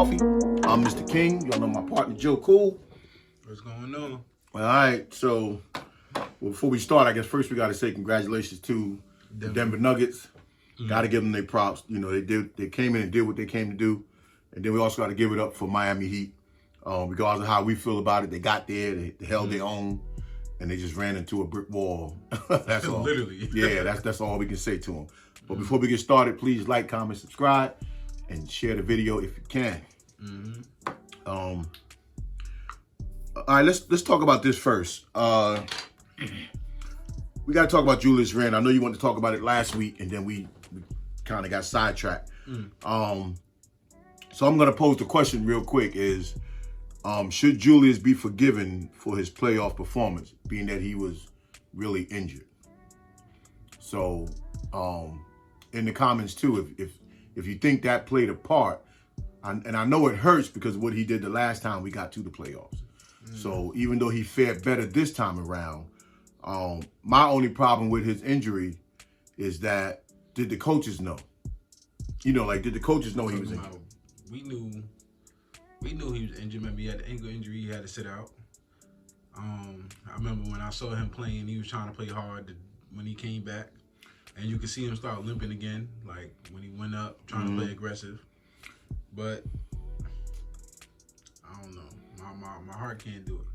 Koffee. I'm Mr. King. Y'all know my partner, Joe Cool. What's going on? All right, so before we start, I guess first we got to say congratulations to the Denver Nuggets. Got to give them their props. You know, they came in and did what they came to do. And then we also got to give it up for Miami Heat. Regardless of how we feel about it, they got there, they held their own, and they just ran into a brick wall. That's all. Literally. Yeah, that's all we can say to them. But before we get started, please like, comment, subscribe, and share the video if you can. All right, let's talk about this first. We got to talk about Julius Randle. I know you wanted to talk about it last week, and then we kind of got sidetracked. So I'm going to pose the question real quick is, should Julius be forgiven for his playoff performance, being that he was really injured? So in the comments too, if you think that played a part, and I know it hurts because of what he did the last time we got to the playoffs. So even though he fared better this time around, my only problem with his injury is that, did the coaches know? You know, like, did the coaches know he was injured? We knew he was injured. Remember, he had the ankle injury. He had to sit out. I remember when I saw him playing, he was trying to play hard when he came back. And you could see him start limping again, like when he went up, trying to play aggressive. But I don't know. My heart can't do it.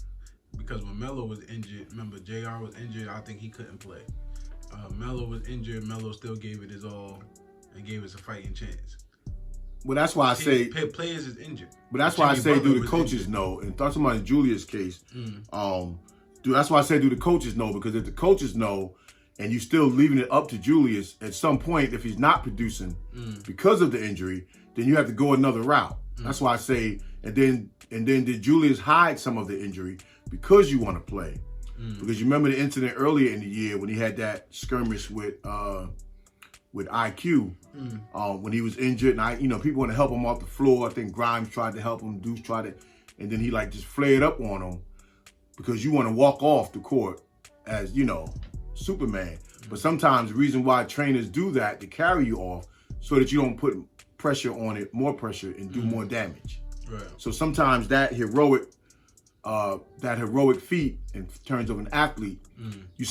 Because when Melo was injured, remember, JR was injured, I think he couldn't play. Melo was injured, Melo still gave it his all and gave us a fighting chance. Well, that's why I say players is injured. But that's why I say, do the coaches know? And talking about Julius' case, that's why I say, do the coaches know? Because if the coaches know, and you still leaving it up to Julius, at some point, if he's not producing because of the injury, then you have to go another route. That's why I say, and then did Julius hide some of the injury because you want to play? Because you remember the incident earlier in the year when he had that skirmish with IQ when he was injured, and people want to help him off the floor. I think Grimes tried to help him, Deuce tried to, and then he just flared up on him because you want to walk off the court as Superman. But sometimes the reason why trainers do that to carry you off so that you don't put pressure on it, more pressure, and do more damage. Right. So sometimes that heroic feat in terms of an athlete, you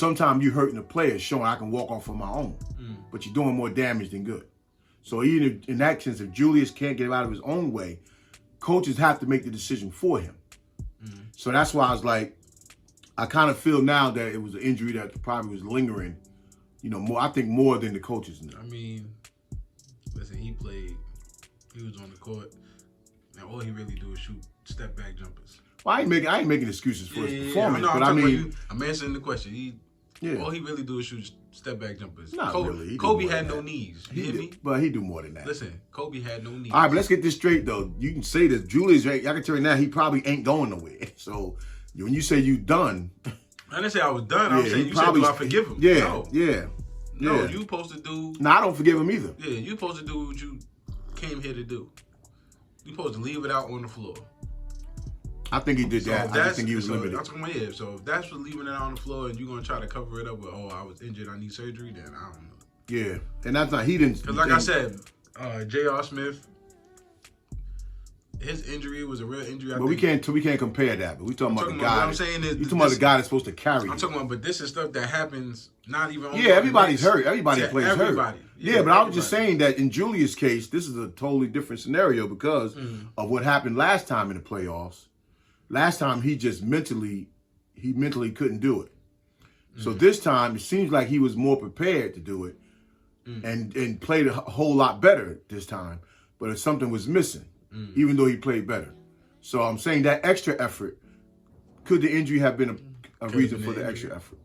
hurting the player, showing I can walk off on my own, but you're doing more damage than good. So even in that sense, if Julius can't get out of his own way, coaches have to make the decision for him. So that's why I was like, I kind of feel now that it was an injury that probably was lingering, I think more than the coaches knew. I mean, listen, he was on the court, and all he really do is shoot step back jumpers. Well, I ain't making excuses for his performance, but I'm answering the question. All he really do is shoot step back jumpers. Really. Kobe had no knees. You hear me? But he do more than that. Listen, Kobe had no knees. All right, but let's get this straight though. You can say this, Julius. I can tell you now, he probably ain't going nowhere. So when you say you done, I didn't say I was done. I'm saying you said, do I forgive him? No, you supposed to do. No, I don't forgive him either. Yeah, you supposed to do what you came here to do. You supposed to leave it out on the floor. I think he did that. I just think he was limited. I'm talking about, so if that's for leaving it out on the floor and you're going to try to cover it up with, I was injured, I need surgery, then I don't know. Yeah, and that's not, he didn't. Because like I said, J.R. Smith, his injury was a real injury. We can't compare that. But we talking about the guy. What I'm saying is, you talking about the guy that's supposed to carry. I'm talking about, but this is stuff that happens not even on. Yeah, everybody's hurt. Everybody plays hurt. Yeah, but I was just saying that in Julius' case, this is a totally different scenario because of what happened last time in the playoffs. Last time he just mentally couldn't do it. So this time it seems like he was more prepared to do it and played a whole lot better this time. But if something was missing, even though he played better. So I'm saying that extra effort, could the injury have been a reason for the extra effort?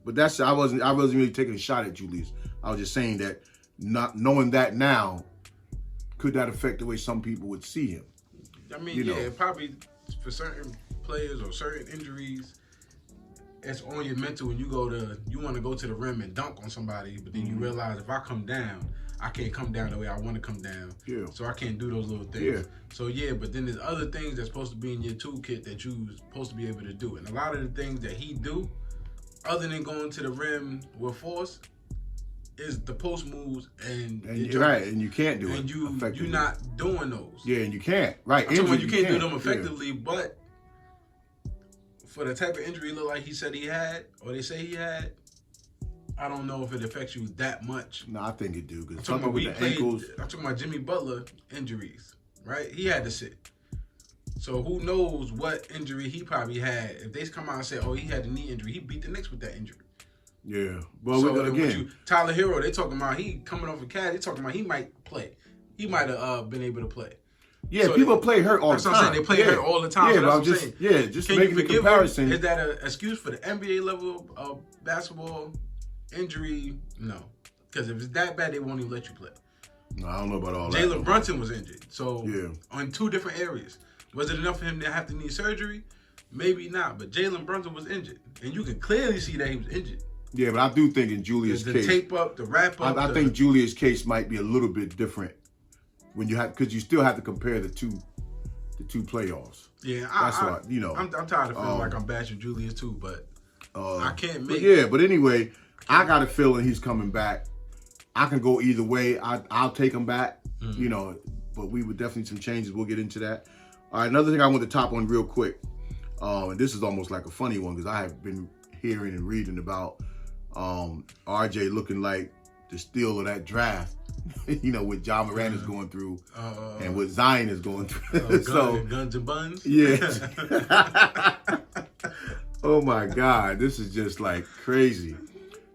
But I wasn't really taking a shot at Julius. I was just saying that not knowing that now, could that affect the way some people would see him? I mean, probably for certain players or certain injuries, it's on your mental when you want to go to the rim and dunk on somebody, but then you realize if I come down, I can't come down the way I want to come down. Yeah. So I can't do those little things. Yeah. So but then there's other things that's supposed to be in your toolkit that you're supposed to be able to do. And a lot of the things that he do, other than going to the rim with force, is the post moves and right, and you can't do and it. And you're not doing those. Yeah, and you can't. Right. I'm talking about you can't do them effectively, but for the type of injury it looked like he said he had, or they say he had, I don't know if it affects you that much. No, I think it do. I'm talking about ankles. I'm talking about Jimmy Butler injuries, right? He had to sit. So who knows what injury he probably had? If they come out and say, "Oh, he had a knee injury," he beat the Knicks with that injury. Yeah, well, so again, Tyler Hero, they talking about he coming off a cast. They talking about he might play. He might have been able to play. Yeah, so people play hurt all the time. That's what I'm saying. They play hurt all the time. Yeah, so but just making the comparison. Is that an excuse for the NBA level of basketball injury? No, because if it's that bad, they won't even let you play. No, I don't know about all that. Jalen Brunson was injured, so on 2 different areas. Was it enough for him to have to need surgery? Maybe not, but Jalen Brunson was injured, and you can clearly see that he was injured. Yeah, but I do think in Julius' case, the tape up, the wrap up. I think Julius' case might be a little bit different when you have, because you still have to compare the two playoffs. Yeah, that's what I'm tired of feeling like I'm bashing Julius too, but I can't make. But anyway, I got a feeling he's coming back. I can go either way. I'll take him back. But we would definitely some changes. We'll get into that. All right, another thing I want to top on real quick, and this is almost like a funny one because I have been hearing and reading about RJ looking like the steal of that draft. What Ja Morant is going through and what Zion is going through. Guns and buns? Yeah. Oh, my God. This is just, like, crazy.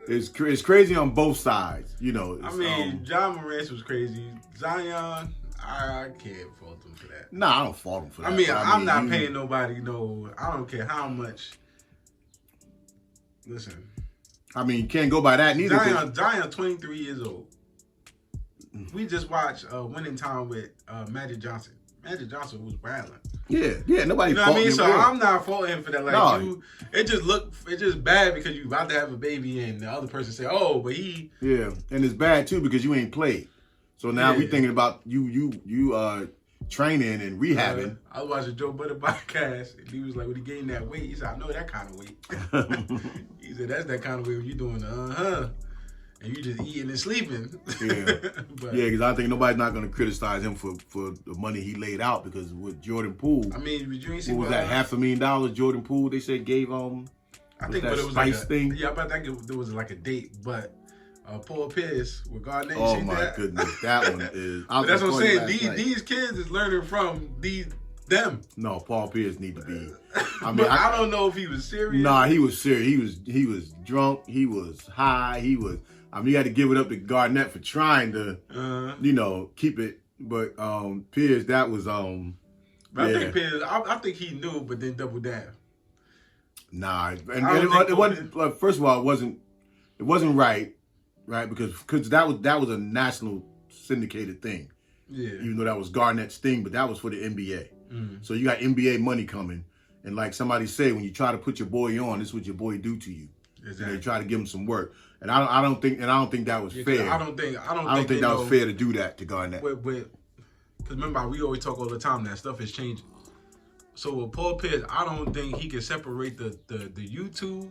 It's crazy on both sides, Ja Morant was crazy. Zion, I can't fault him for that. Nah, I don't fault him for that. I'm not paying nobody no. I don't care how much. Listen. You can't go by that neither. Zion 23 years old. We just watched Winning Time with Magic Johnson. Magic Johnson was wilding. Yeah, nobody. You know what I mean? So I'm not faulting him for that. Like it's just bad because you about to have a baby and the other person say, "Oh, but he." Yeah, and it's bad too because you ain't played. So now we thinking about you training and rehabbing. I was watching Joe Budden podcast and he was like, when he gained that weight, he said, "I know that kind of weight." He said, "That's that kind of weight when you doing and you just eating and sleeping." Yeah, because I think nobody's not going to criticize him for the money he laid out because with Jordan Poole, but you ain't see what was that $500,000 Jordan Poole they said gave I think but it was Spice thing. Yeah, but I think there was like a date, but Paul Pierce with Garnett. Oh my goodness, that one is. That's what I'm saying. These kids is learning from them. No, Paul Pierce need to be. I don't know if he was serious. Nah, he was serious. He was drunk. He was high. He was. You had to give it up to Garnett for trying to, keep it. But Pierce, that was But I think Pierce. I think he knew, but then doubled down. Nah, and it wasn't. First of all, it wasn't right, because that was a national syndicated thing. Yeah. Even though that was Garnett's thing, but that was for the NBA. Mm-hmm. So you got NBA money coming, and like somebody said, when you try to put your boy on, this is what your boy do to you. Exactly. They try to give him some work, and I don't think that was fair. I don't think that was fair to do that to Garnett. Because remember, we always talk all the time that stuff is changing. So with Paul Pierce, I don't think he can separate the YouTube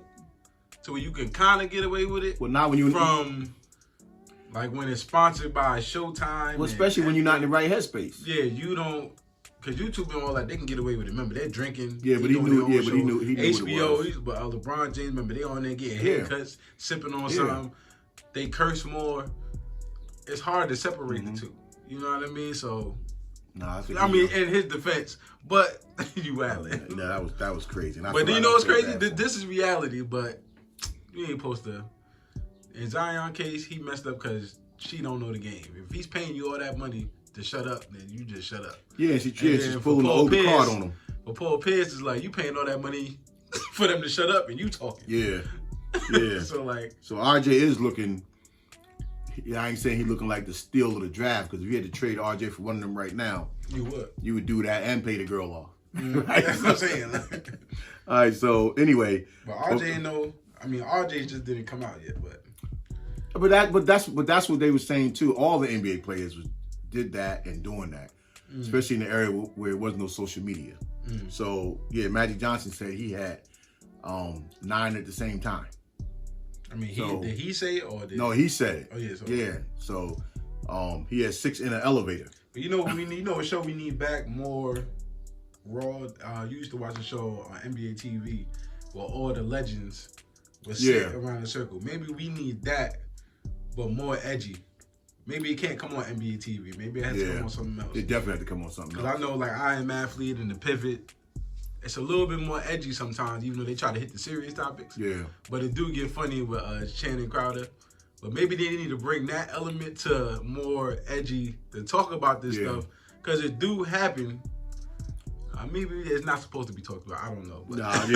to where you can kind of get away with it. Well, not when you from like when it's sponsored by Showtime. Well, especially when you're not in the right headspace. Yeah, you don't. Because YouTube and all that, they can get away with it. Remember, they're drinking. Yeah, but he knew. Yeah, but he knew. HBO, but LeBron James, remember, they on there getting haircuts, sipping on something. They curse more. It's hard to separate the two. You know what I mean? So, I mean, in his defense, but you wildin'. Yeah, that was crazy. But do you know what's crazy? This is reality, but you ain't supposed to. In Zion's case, he messed up because she don't know the game. If he's paying you all that money to shut up, then you just shut up. Yeah, she's pulling the old card on him. But Paul Pierce is like, you paying all that money for them to shut up and you talking. Yeah. So RJ is looking. I ain't saying he's looking like the steal of the draft, because if you had to trade RJ for one of them right now, you would do that and pay the girl off. Right? That's what I'm saying. All right. So anyway, but RJ RJ just didn't come out yet, But that's what they were saying too. All the NBA players did that and doing that, especially in the area where it wasn't no social media. So yeah, Magic Johnson said he had 9 at the same time. I mean, did he say it or did... No, he said it. Oh, yeah. So, yeah. So, he had 6 in an elevator. But you know what we need? You know what show we need back? More raw. You used to watch a show on NBA TV where all the legends would sit around a circle. Maybe we need that, but more edgy. Maybe it can't come on NBA TV. Maybe it has to come on something else. It definitely has to come on something else. Because I know, like, I Am Athlete and The Pivot, it's a little bit more edgy sometimes, even though they try to hit the serious topics. Yeah. But it do get funny with Channing Crowder. But maybe they need to bring that element to more edgy to talk about this stuff. Because it do happen. Maybe it's not supposed to be talked about. I don't know. But I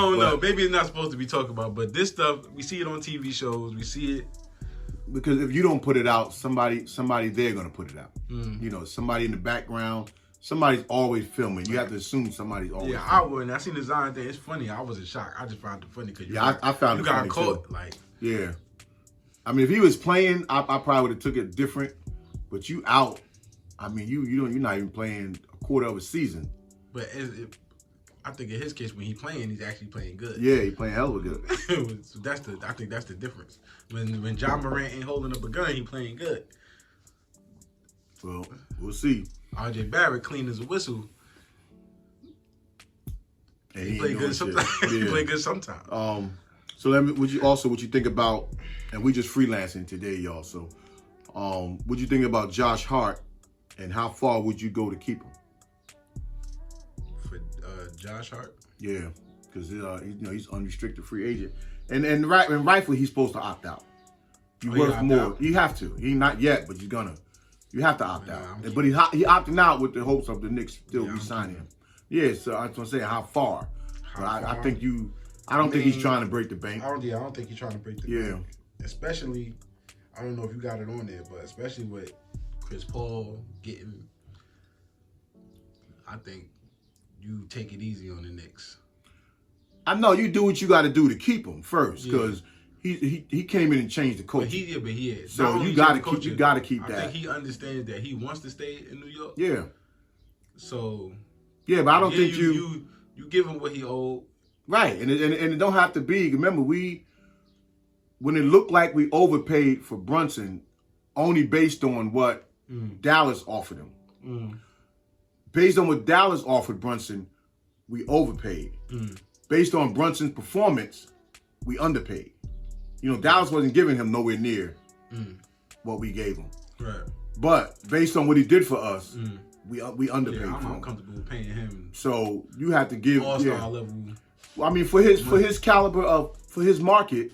don't know. Maybe it's not supposed to be talked about. But this stuff, we see it on TV shows. We see it. Because if you don't put it out, somebody there gonna put it out. You know, somebody in the background. Somebody's always filming. You have to assume somebody's always filming. I would. And I seen the Zion thing. It's funny. I was in shock. I just found it funny because I found it funny got caught. Too. Like, yeah. I mean, if he was playing, I probably would have took it different. But you out. I mean, you're not even playing a quarter of a season. But I think in his case, when he's playing, he's actually playing good. Yeah, he's playing hella good. So I think that's the difference. When John Morant ain't holding up a gun, he playing good. Well, we'll see. R.J. Barrett clean as a whistle. And he play good sometimes. He play good sometimes. So what you think about? And we just freelancing today, y'all. So, what you think about Josh Hart, and how far would you go to keep him? For Josh Hart? Yeah, because he's unrestricted free agent, and rightfully he's supposed to opt out. You worth more. Out? You have to. He not yet, but you're gonna. You have to opt out. But he opting out with the hopes of the Knicks still re-signing him. Yeah, so I was gonna say how far. I think I don't think he's trying to break the bank. I don't think he's trying to break the bank. Especially, I don't know if you got it on there, but especially with Chris Paul getting, I think you take it easy on the Knicks. I know you do what you got to do to keep him first, because he came in and changed the coach. But he is. So you got to keep that. I think he understands that he wants to stay in New York. Yeah. So. Yeah, but I don't think you give him what he owed. Right, and it don't have to be. Remember, when it looked like we overpaid for Brunson, only based on what Dallas offered him. Based on what Dallas offered Brunson, we overpaid. Based on Brunson's performance, we underpaid. You know, Dallas wasn't giving him nowhere near what we gave him. Right. But based on what he did for us, we underpaid. Yeah, I'm uncomfortable with paying him. So you have to give all-star level. Well, I mean, for his caliber for his market.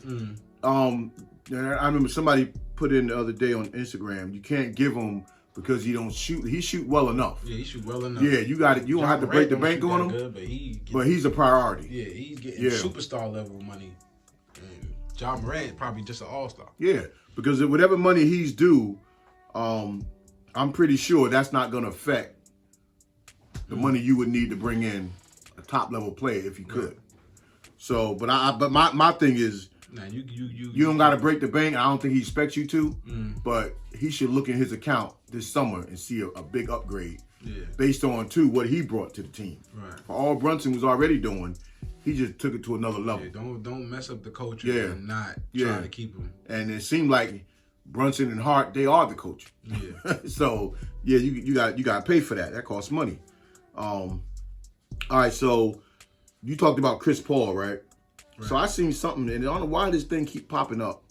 I remember somebody put in the other day on Instagram, you can't give him because he don't shoot. He shoot well enough. Yeah, he shoot well enough. Yeah, you got it. You don't have to break the bank on him. Good, but he's a priority. Yeah, he's getting superstar level money. And John Morant probably just an all-star. Yeah, because whatever money he's due, I'm pretty sure that's not going to affect the money you would need to bring in a top level player if you could. Right. So, but my thing is, nah, you don't got to break the bank. I don't think he expects you to, but he should look in his account this summer and see a big upgrade based on what he brought to the team. Right. For all Brunson was already doing, he just took it to another level. Yeah, don't mess up the culture and not try to keep him. And it seemed like Brunson and Hart, they are the coach. Yeah. So you got to pay for that. That costs money. All right, so you talked about Chris Paul, right? So I seen something, and I don't know why this thing keep popping up.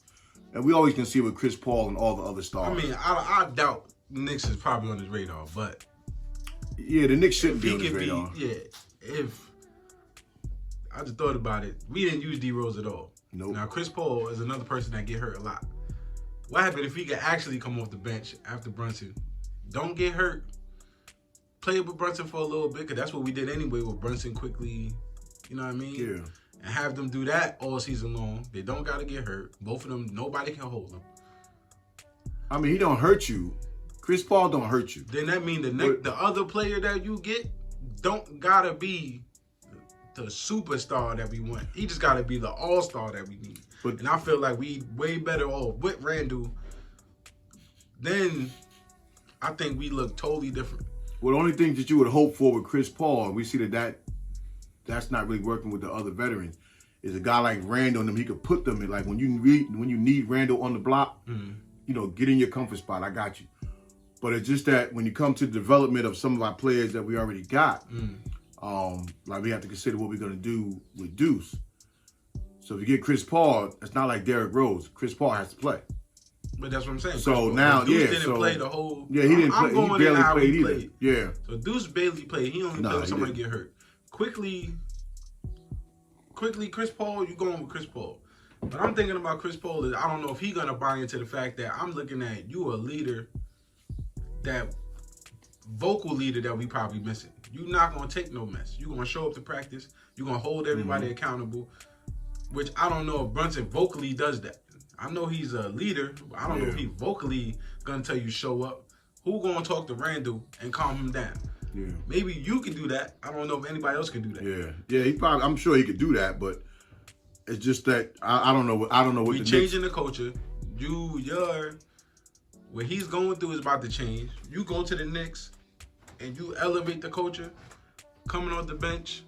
And we always can see it with Chris Paul and all the other stars. I mean, I doubt Knicks is probably on his radar, but yeah, the Knicks shouldn't be on his radar. If I just thought about it, we didn't use D-Rose at all. Nope. Now Chris Paul is another person that get hurt a lot. What happened if he could actually come off the bench after Brunson? Don't get hurt. Play with Brunson for a little bit, because that's what we did anyway with Brunson quickly. You know what I mean? Yeah. And have them do that all season long. They don't got to get hurt. Both of them, nobody can hold them. I mean, he don't hurt you. Chris Paul don't hurt you. Then that means the other player that you get don't got to be the superstar that we want. He just got to be the all-star that we need. And I feel like we way better off with Randle. Then I think we look totally different. Well, the only thing that you would hope for with Chris Paul, and we see that's not really working with the other veterans, is a guy like Randle and them. He could put them in, like when you need Randle on the block, get in your comfort spot. I got you. But it's just that when you come to the development of some of our players that we already got, like we have to consider what we're going to do with Deuce. So if you get Chris Paul, it's not like Derrick Rose. Chris Paul has to play. But that's what I'm saying. So now, Deuce didn't play the whole. Yeah, he didn't play. He barely played either. Yeah. So Deuce barely played. He only played when somebody get hurt. Quickly, Chris Paul, you going with Chris Paul. But I'm thinking about Chris Paul is I don't know if he's gonna buy into the fact that I'm looking at you a leader, that vocal leader that we probably missing. You're not gonna take no mess. You're gonna show up to practice. You're gonna hold everybody accountable. Which I don't know if Brunson vocally does that. I know he's a leader, but I don't know if he vocally gonna tell you show up. Who gonna talk to Randle and calm him down? Yeah. Maybe you can do that. I don't know if anybody else can do that. Yeah. He probably. I'm sure he could do that, but it's just that I don't know. I don't know what we changing the culture. What he's going through is about to change. You go to the Knicks and you elevate the culture, coming off the bench.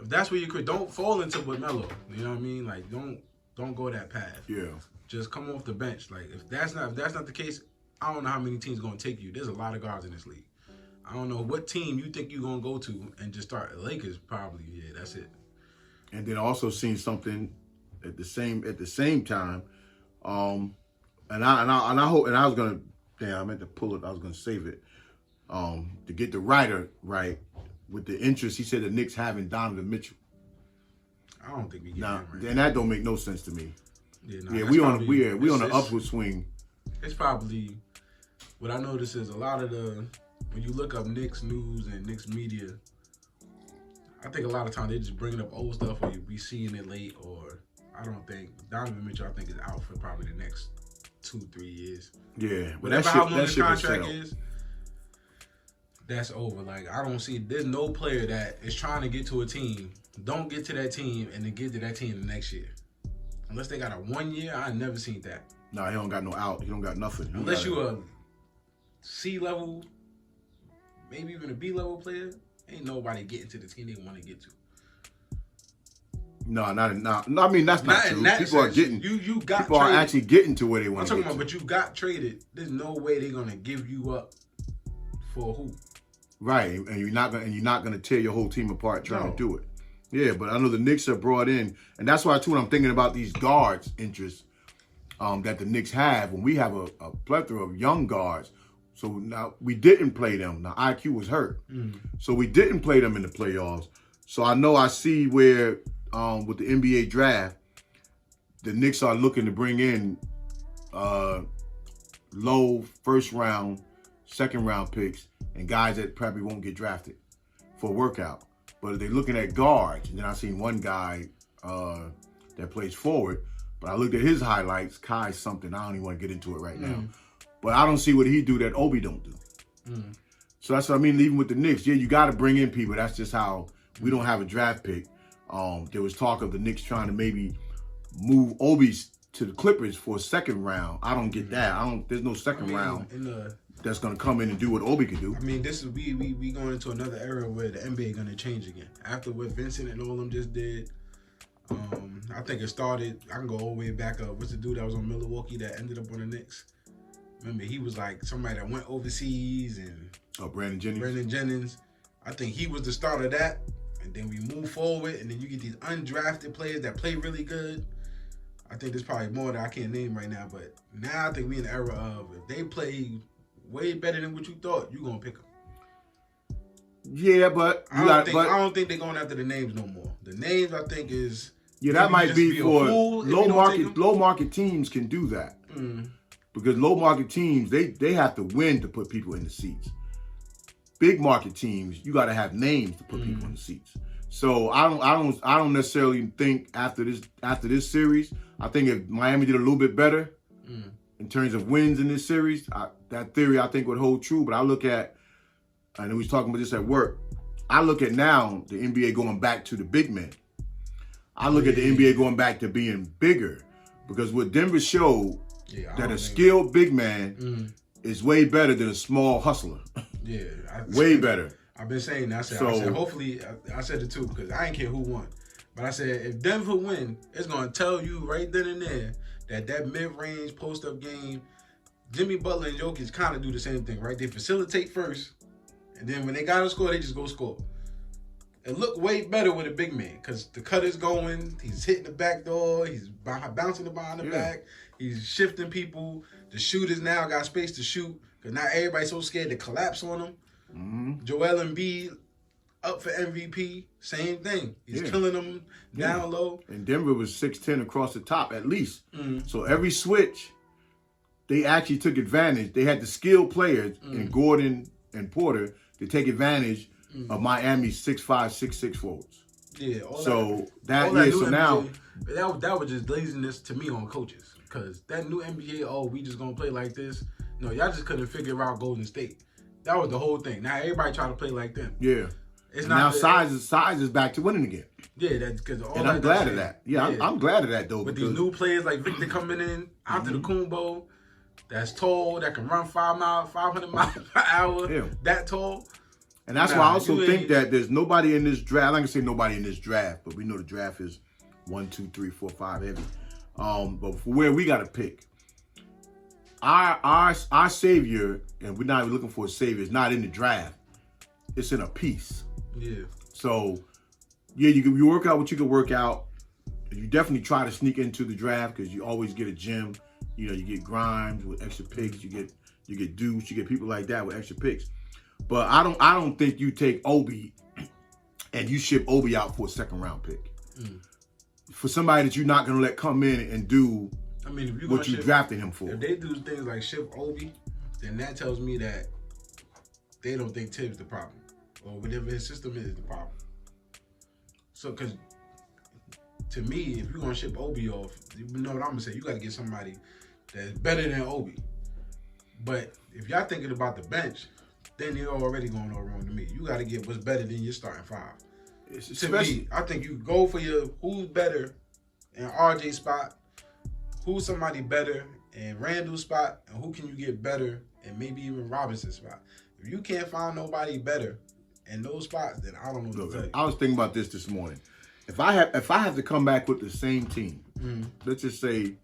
If that's where you could, don't fall into what Melo. You know what I mean? Like don't go that path. Yeah. Just come off the bench. Like if that's not the case, I don't know how many teams gonna take you. There's a lot of guards in this league. I don't know what team you think you're gonna go to and just start. The Lakers probably. Yeah, that's it. And then also seen something at the same time, and I hope, and I was gonna, I meant to pull it. I was gonna save it, to get the writer right with the interest. He said the Knicks having Donovan Mitchell. I don't think we get that right. And that don't make no sense to me. Yeah, we on an upward swing. It's probably what I notice is a lot of when you look up Knicks news and Knicks media, I think a lot of times they just bringing up old stuff or you be seeing it late, or I don't think Donovan Mitchell is out for probably the next 2-3 years. Yeah, but whatever how long his contract is, that's over. Like I don't see there's no player that is trying to get to a team, don't get to that team and then get to that team the next year. Unless they got a 1 year, I never seen that. No, he don't got no out. He don't got nothing. Unless you a C level, maybe even a B level player, ain't nobody getting to the team they want to get to. No, I mean that's not true. People are getting. People are actually getting to where they want to get. I'm talking about, but you got traded. There's no way they're gonna give you up for who? Right, and you're not gonna tear your whole team apart trying to do it. Yeah, but I know the Knicks are brought in, and that's why too. When I'm thinking about these guards' interests that the Knicks have, when we have a plethora of young guards. So now we didn't play them. Now IQ was hurt, so we didn't play them in the playoffs. So I see where with the NBA draft, the Knicks are looking to bring in low first round, second round picks and guys that probably won't get drafted for a workout. But they're looking at guards, and then I seen one guy that plays forward. But I looked at his highlights. Kai something. I don't even want to get into it right now. But I don't see what he do that Obi don't do. So that's what I mean. Even with the Knicks, you got to bring in people. That's just how we don't have a draft pick. There was talk of the Knicks trying to maybe move Obi to the Clippers for a second round. I don't get that. There's no second round that's going to come in and do what Obi could do. I mean, this is we going into another era where the NBA going to change again. After what Vincent and all of them just did, I think it started. I can go all the way back up. What's the dude that was on Milwaukee that ended up on the Knicks? Remember, he was like somebody that went overseas and Brandon Jennings. Brandon Jennings. I think he was the start of that. And then we move forward, and then you get these undrafted players that play really good. I think there's probably more that I can't name right now, but now I think we in the era of if they play way better than what you thought, you're gonna pick them. Yeah, but I don't think they're going after the names no more. The names I think is that might be for low market teams can do that because low market teams they have to win to put people in the seats. Big market teams, you got to have names to put people in the seats. So I don't necessarily think after this series. I think if Miami did a little bit better in terms of wins in this series, that theory I think would hold true. But I look at, I know we was talking about this at work. I look at now the NBA going back to the big men. I look at the NBA going back to being bigger because what Denver showed that a skilled big man is way better than a small hustler. Yeah. Way better. I've been saying that. I said hopefully, I said it too because I didn't care who won. But I said, if Denver win, it's going to tell you right then and there that mid-range post-up game, Jimmy Butler and Jokic kind of do the same thing, right? They facilitate first, and then when they got to score, they just go score. It looked way better with a big man because the cutter's going, he's hitting the back door, he's bouncing the behind the back, he's shifting people. The shooters now got space to shoot because now everybody's so scared to collapse on them. Mm-hmm. Joel Embiid up for MVP, same thing. He's killing them down low. And Denver was 6'10" across the top at least. Mm-hmm. So every switch, they actually took advantage. They had the skilled players in Gordon and Porter to take advantage of Miami's 6'5", 6'6" forwards. Yeah. So that was just laziness to me on coaches. Because that new NBA, we just going to play like this. No, y'all just couldn't figure out Golden State. That was the whole thing. Now everybody trying to play like them. Yeah. It's not now size is back to winning again. Yeah, that's because and I'm glad of that. Yeah, I'm glad of that though. With these new players like Victor coming in after the Kumbo, that's tall, that can run 500 miles per hour, that tall. And that's why I also think that there's nobody in this draft. I'm not gonna say nobody in this draft, but we know the draft is 1, 2, 3, 4, 5 heavy. But for where we got to pick, our savior, and we're not even looking for a savior. It's not in the draft. It's in a piece. Yeah. So, you work out what you can work out. You definitely try to sneak into the draft because you always get a gem. You get Grimes with extra picks. You get Deuce. You get people like that with extra picks. But I don't think you take Obi and you ship Obi out for a second round pick. For somebody that you're not gonna let come in and do what you drafted him for. If they do things like ship Obi, then that tells me that they don't think Tibbs the problem. Or whatever his system is the problem. So, because to me, if you're going to ship Obi off, you know what I'm going to say. You got to get somebody that's better than Obi. But if y'all thinking about the bench, then you're already going all wrong to me. You got to get what's better than your starting five. To me, I think you go for your who's better in RJ spot, who's somebody better in Randle's spot, and who can you get better in maybe even Robinson's spot. If you can't find nobody better in those spots, then I don't know what to tell you. I was thinking about this morning. If I have to come back with the same team, let's just say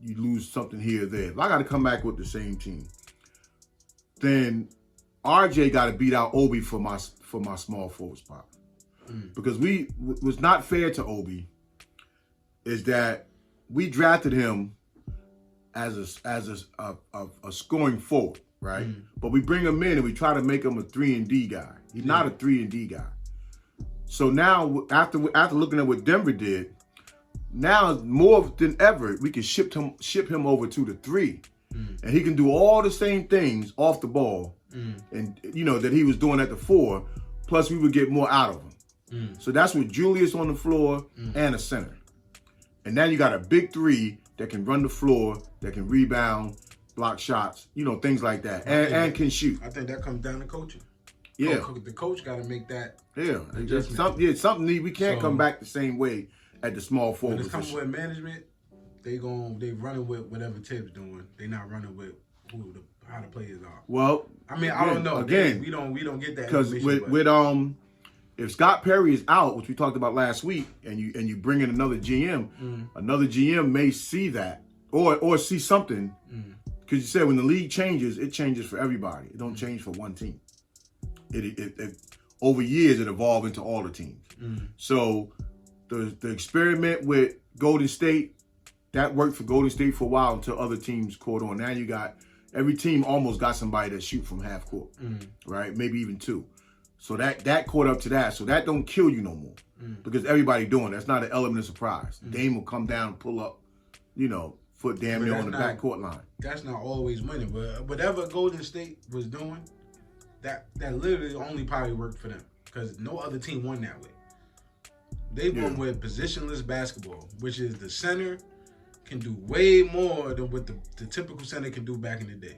you lose something here or there. If I got to come back with the same team, then RJ got to beat out Obi for my small forward spot. Because was not fair to Obi is that we drafted him as a scoring forward. Right, but we bring him in and we try to make him a 3-and-D guy. He's not a 3-and-D guy. So now, after looking at what Denver did, now more than ever we can ship him over to the 3, and he can do all the same things off the ball, and that he was doing at the 4. Plus, we would get more out of him. So that's with Julius on the floor and a center, and now you got a big 3 that can run the floor, that can rebound, block shots, things like that, and can shoot. I think that comes down to coaching. Yeah, the coach got to make that. Something. We can't come back the same way at the small forward. When it's coming with management, they running with whatever Tibbs doing. They not running with how the players are. Well, I don't know. Again, we don't get that because with if Scott Perry is out, which we talked about last week, and you bring in another GM, another GM may see that or see something. Because you said when the league changes, it changes for everybody. It don't change for one team. It over years it evolved into all the teams. So the experiment with Golden State, that worked for Golden State for a while until other teams caught on. Now you got every team almost got somebody that shoot from half court, right? Maybe even 2. So that caught up to that. So that don't kill you no more because everybody doing it. That's not an element of surprise. Dame will come down and pull up, foot damn near on the backcourt line. That's not always winning, but whatever Golden State was doing, that literally only probably worked for them because no other team won that way. They won with positionless basketball, which is the center can do way more than what the typical center can do back in the day.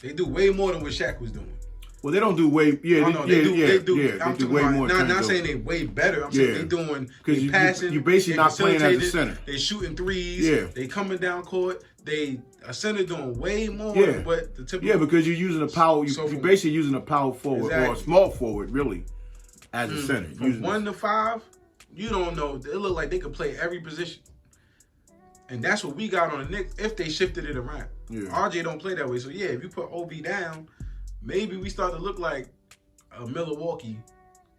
They do way more than what Shaq was doing. Well, they don't do way. They do way more. Not saying they way better. I'm saying they doing. Because passing. You basically not playing as a center. They shooting threes. Yeah. They coming down court. A center doing way more than what the typical. Yeah, because you're using a power. You're basically using a power forward or a small forward, really, as a center. From 1 to 5, You don't know. It look like they could play every position. And that's what we got on the Knicks if they shifted it around. Yeah. RJ don't play that way. So, yeah, if you put OB down, maybe we start to look like a Milwaukee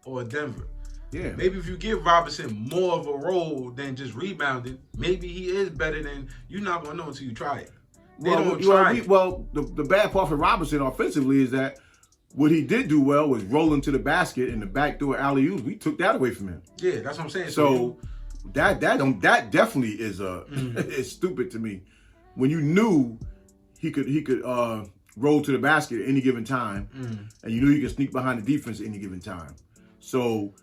or a Denver. Yeah. Maybe if you give Robinson more of a role than just rebounding, maybe he is better than you're not going to know until you try it. The bad part for Robinson offensively is that what he did do well was rolling to the basket and the backdoor alley-oops. We took that away from him. Yeah, that's what I'm saying. So that definitely is it's stupid to me. When you knew he could roll to the basket at any given time, and you knew he could sneak behind the defense at any given time. So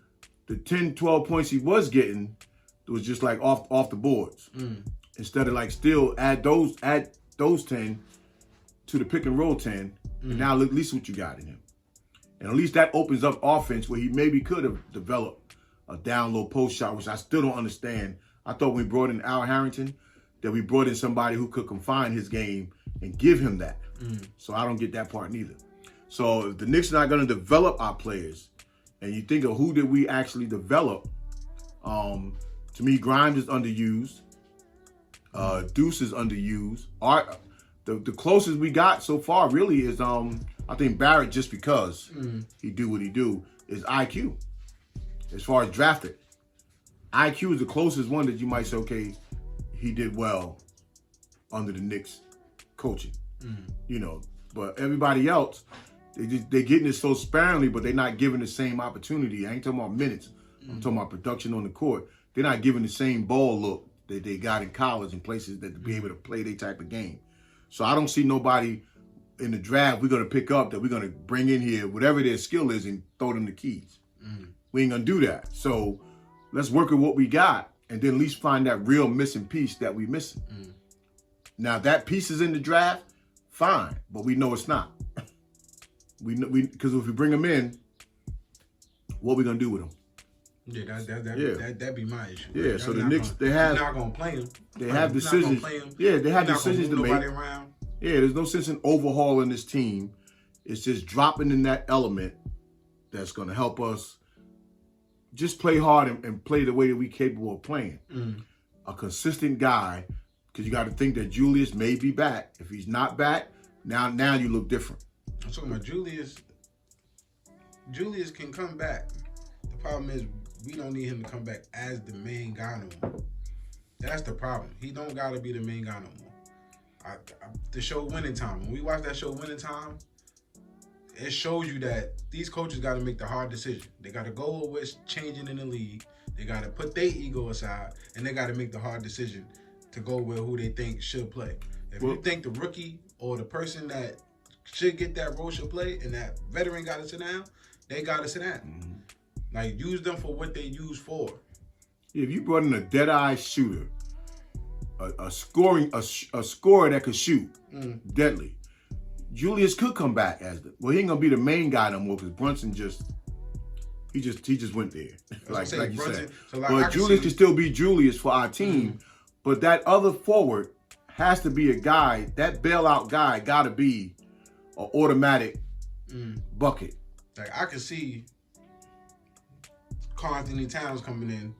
the 10, 12 points he was getting was just like off the boards. Instead of like still add those 10 to the pick and roll 10, and now at least what you got in him. And at least that opens up offense where he maybe could have developed a down low post shot, which I still don't understand. I thought when we brought in Al Harrington, that we brought in somebody who could confine his game and give him that. So I don't get that part neither. So if the Knicks are not going to develop our players, and you think of who did we actually develop, to me, Grimes is underused. Deuce is underused. The closest we got so far really is I think Barrett, just because he do what he do, is IQ. As far as drafted, IQ is the closest one that you might say, okay, he did well under the Knicks coaching. You know, but everybody else, they're getting it so sparingly, but they're not giving the same opportunity. I ain't talking about minutes. I'm talking about production on the court. They're not giving the same ball look that they got in college and places that to be able to play their type of game. So I don't see nobody in the draft we're going to pick up that we're going to bring in here, whatever their skill is, and throw them the keys. We ain't going to do that. So let's work with what we got and then at least find that real missing piece that we missing. Now, if that piece is in the draft, fine, but we know it's not. Because if we bring them in, what we going to do with them? Yeah, that'd be my issue. Yeah, so the Knicks, they're not gonna play him. They have decisions. Yeah, they have decisions to make. Around. Yeah, there's no sense in overhauling this team. It's just dropping in that element that's gonna help us just play hard and play the way that we're capable of playing. A consistent guy, because you got to think that Julius may be back. If he's not back, now you look different. I'm talking about Julius. Julius can come back. The problem is, we don't need him to come back as the main guy no more. That's the problem. He don't got to be the main guy no more. The show Winning Time. When we watch that show Winning Time, it shows you that these coaches got to make the hard decision. They got to go with what's changing in the league. They got to put their ego aside, and they got to make the hard decision to go with who they think should play. If you think the rookie or the person that should get that role should play, and that veteran got to sit down, they got to sit down. Like, use them for what they use for. If you brought in a dead-eye shooter, a scorer that could shoot, deadly, Julius could come back as he ain't gonna be the main guy no more because Brunson just went there, like you said. So but Julius can still be Julius for our team, but that other forward has to be a guy. That bailout guy got to be an automatic bucket. Like, I can see Anthony Towns coming in,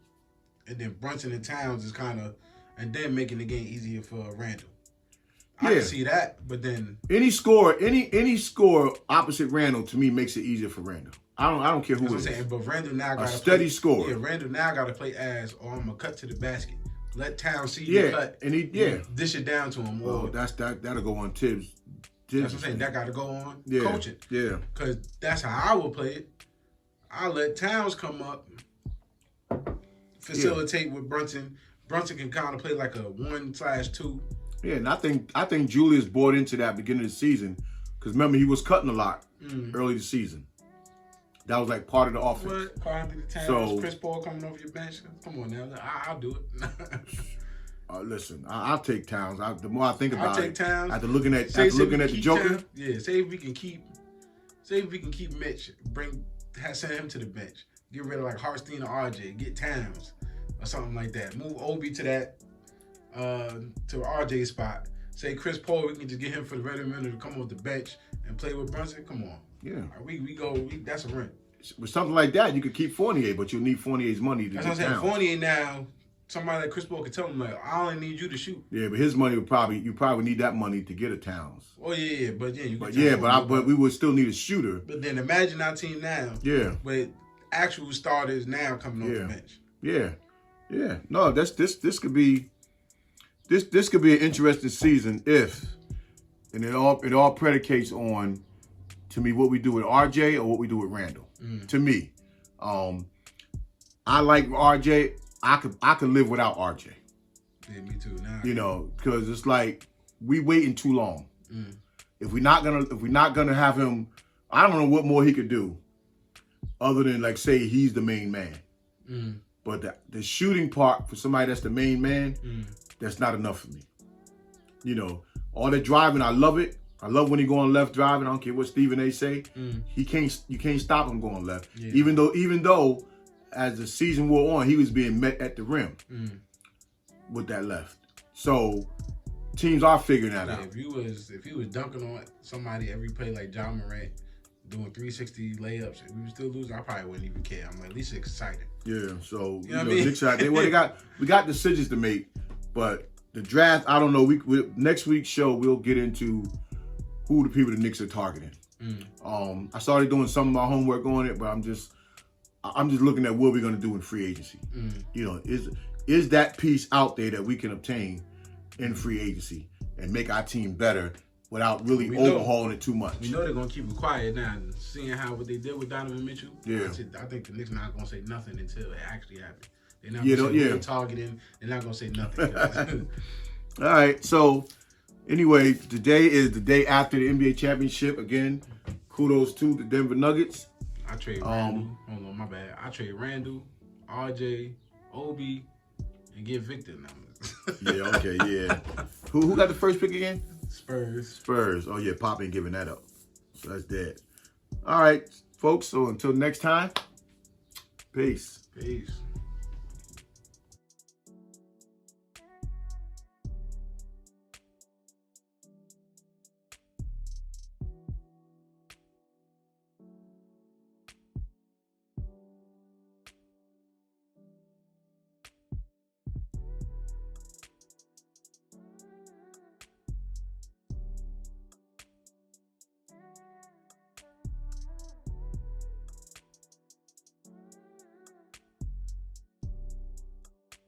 and then Brunson and Towns is kind of, and then making the game easier for Randle. I can see that, but then any score opposite Randle to me makes it easier for Randle. I don't care who it is. But Randle now got a steady score. Yeah, Randle now got to play as, or I'm gonna cut to the basket. Let Towns see the cut. And dish it down to him. Well, that'll go on Tibbs. That's what I'm saying. That got to go on coaching. Yeah. Because that's how I would play it. I'll let Towns come up, facilitate with Brunson. Brunson can kind of play like a 1/2. Yeah, and I think Julius bought into that beginning of the season because remember he was cutting a lot early this season. That was like part of the offense. What? Part of the Towns, Chris Paul coming off your bench. Come on now, I'll do it. Listen, I'll take Towns. The more I think about it, Towns. After looking at the Joker, say if we can keep Mitch, send him to the bench. Get rid of like Hartstein or RJ. Get Towns or something like that. Move Obi to that to RJ spot. Say Chris Paul, we can just get him for the veteran minute to come off the bench and play with Brunson. Come on. Yeah. We go. That's a win. with something like that, you could keep Fournier, but you'll need Fournier's money to That's get what I'm saying. Towns. Fournier now, somebody like Chris Paul could tell him, like, I only need you to shoot. Yeah, but his money you probably need that money to get a Towns. Oh yeah, but yeah, but we would still need a shooter. But then imagine our team now. Yeah. With actual starters now coming off the bench. Yeah. No, this could be this could be an interesting season if, and it all predicates on, to me, what we do with RJ or what we do with Randle. To me, I like RJ. I could live without RJ. Yeah, me too. Now, you know, because it's like we waiting too long. If we're not gonna have him, I don't know what more he could do, other than like say he's the main man. But the shooting part for somebody that's the main man, that's not enough for me. You know, all the driving, I love it. I love when he going left driving. I don't care what Stephen A. say. You can't stop him going left. Yeah. Even though as the season wore on, he was being met at the rim with that left. So teams are figuring that out. If he was dunking on somebody every play like John Morant, doing 360 layups, and we would still lose, I probably wouldn't even care. I'm at least excited. Yeah, so you know what I mean? Knicks we got decisions to make, but the draft, I don't know. We next week's show we'll get into who the people the Knicks are targeting. I started doing some of my homework on it, but I'm just looking at what we're gonna do in free agency. You know, is that piece out there that we can obtain in free agency and make our team better without really overhauling it too much? We know they're gonna keep it quiet now, and seeing what they did with Donovan Mitchell. Yeah, I think the Knicks not gonna say nothing until it actually happens. They're not gonna say they're targeting. They're not gonna say nothing. All right, so anyway, today is the day after the NBA championship. Again, kudos to the Denver Nuggets. I trade Randle. Hold on, my bad. I trade Randle, RJ, Obi, and get Victor numbers. Yeah. Who got the first pick again? Spurs. Oh yeah, Pop ain't giving that up. So that's dead. All right, folks. So until next time, peace. Peace.